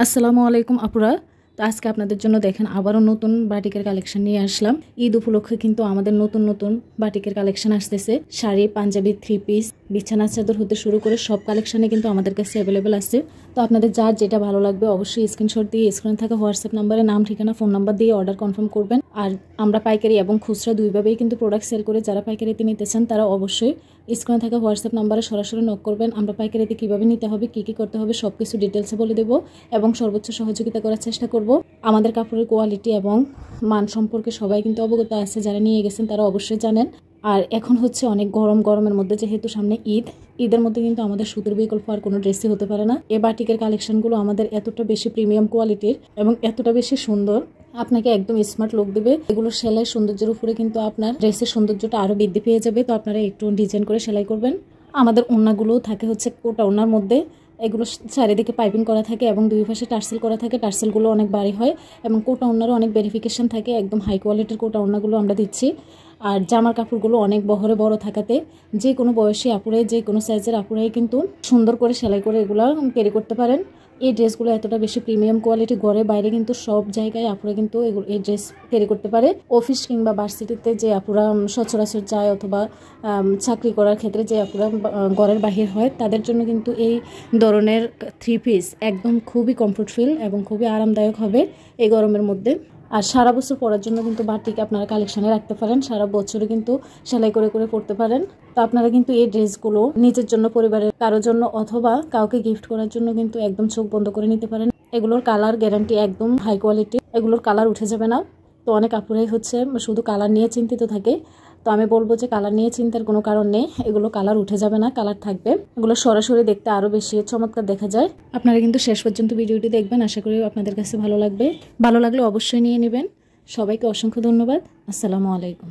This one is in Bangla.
আসসালামু আলাইকুম আপুরা। তো আজকে আপনাদের জন্য দেখেন আবারও নতুন বাটিকের কালেকশন নিয়ে আসলাম। ঈদ উপলক্ষে কিন্তু আমাদের নতুন নতুন বাটিকের কালেকশন আসতেছে। শাড়ি, পাঞ্জাবি, 3 পিস, বিছানার চাদর হতে শুরু করে সব কালেকশনে কিন্তু আমাদের কাছে অ্যাভেলেবেল আছে। তো আপনাদের যার যেটা ভালো লাগবে অবশ্যই স্ক্রিনশট দিয়ে স্ক্রিনে থাকা হোয়াটসঅ্যাপ নাম্বারে নাম, ঠিকানা, ফোন নাম্বার দিয়ে অর্ডার কনফার্ম করবেন। আর আমরা পাইকারি এবং খুচরা দুইভাবেই কিন্তু প্রোডাক্ট সেল করে, যারা পাইকারিতে নিতে চান তারা অবশ্যই স্ক্রিনে থাকা হোয়াটসঅ্যাপ নাম্বারে সরাসরি নক করবেন। আমরা পাইকারিতে কীভাবে নিতে হবে, কী কী করতে হবে সব কিছু ডিটেলসে বলে দেবো এবং সর্বোচ্চ সহযোগিতা করার চেষ্টা করব। আমাদের কাপড়ের কোয়ালিটি এবং মান সম্পর্কে সবাই কিন্তু অবগত আছে, যারা নিয়ে গেছেন তারা অবশ্যই জানেন। আর এখন হচ্ছে অনেক গরমের মধ্যে, যেহেতু সামনে ঈদের মধ্যে কিন্তু আমাদের সুতির বিকল্প আর কোনো ড্রেসই হতে পারে না। এই বাটিকের কালেকশনগুলো আমাদের এতটা বেশি প্রিমিয়াম কোয়ালিটির এবং এতটা বেশি সুন্দর, আপনাকে একদম স্মার্ট লুক দেবে। এগুলো সেলাই সৌন্দর্যের উপরে কিন্তু আপনার ড্রেসের সৌন্দর্যটা আরও বৃদ্ধি পেয়ে যাবে। তো আপনারা একটু ডিজাইন করে সেলাই করবেন। আমাদের ওড়নাগুলোও থাকে হচ্ছে কোটা ওড়নার মধ্যে। এগুলো চারিদিকে পাইপিং করা থাকে এবং দুই পাশে টার্সেল করা থাকে। টার্সেলগুলো অনেক ভারী হয় এবং কোটা ওড়নারও অনেক ভেরিফিকেশন থাকে। একদম হাই কোয়ালিটির কোটা ওড়নাগুলো আমরা দিচ্ছি। আর জামার কাপড়গুলো অনেক বড় থাকাতে যে কোনো বয়সী আপুরাই, যে কোনো সাইজের আপুরাই কিন্তু সুন্দর করে সেলাই করে এগুলো ক্যারি করতে পারেন। এই ড্রেসগুলো এতটা বেশি প্রিমিয়াম কোয়ালিটি, ঘরে বাইরে কিন্তু সব জায়গায় আপুরা কিন্তু এই ড্রেস ক্যারি করতে পারে। অফিস কিংবা ভার্সিটিতে যে আপুরা সচরাচর যায় অথবা চাকরি করার ক্ষেত্রে যে আপুরা ঘরের বাহির হয়, তাদের জন্য কিন্তু এই ধরনের 3 পিস একদম খুবই কমফোর্ট ফিল এবং খুবই আরামদায়ক হবে এই গরমের মধ্যে। আর সারা বছর পরার জন্য কিন্তু বাটিক আপনারা কালেকশানে রাখতে পারেন, সারা বছরে কিন্তু সেলাই করে করে পরতে পারেন। তো আপনারা কিন্তু এই ড্রেসগুলো নিজের জন্য, পরিবারের কারোর জন্য অথবা কাউকে গিফট করার জন্য কিন্তু একদম চোখ বন্ধ করে নিতে পারেন। এগুলোর কালার গ্যারান্টি একদম হাই কোয়ালিটি, এগুলোর কালার উঠে যাবে না। তো অনেক আপুরাই হচ্ছে শুধু কালার নিয়ে চিন্তিত থাকে। তো আমি বলবো যে কালার নিয়ে চিন্তার কোনো কারণ নেই, এগুলো কালার উঠে যাবে না, কালার থাকবে। এগুলো সরাসরি দেখতে আরও বেশি চমৎকার দেখা যায়। আপনারা কিন্তু শেষ পর্যন্ত ভিডিওটি দেখবেন, আশা করি আপনাদের কাছে ভালো লাগবে। ভালো লাগলে অবশ্যই নিয়ে নেবেন। সবাইকে অসংখ্য ধন্যবাদ। আসসালামু আলাইকুম।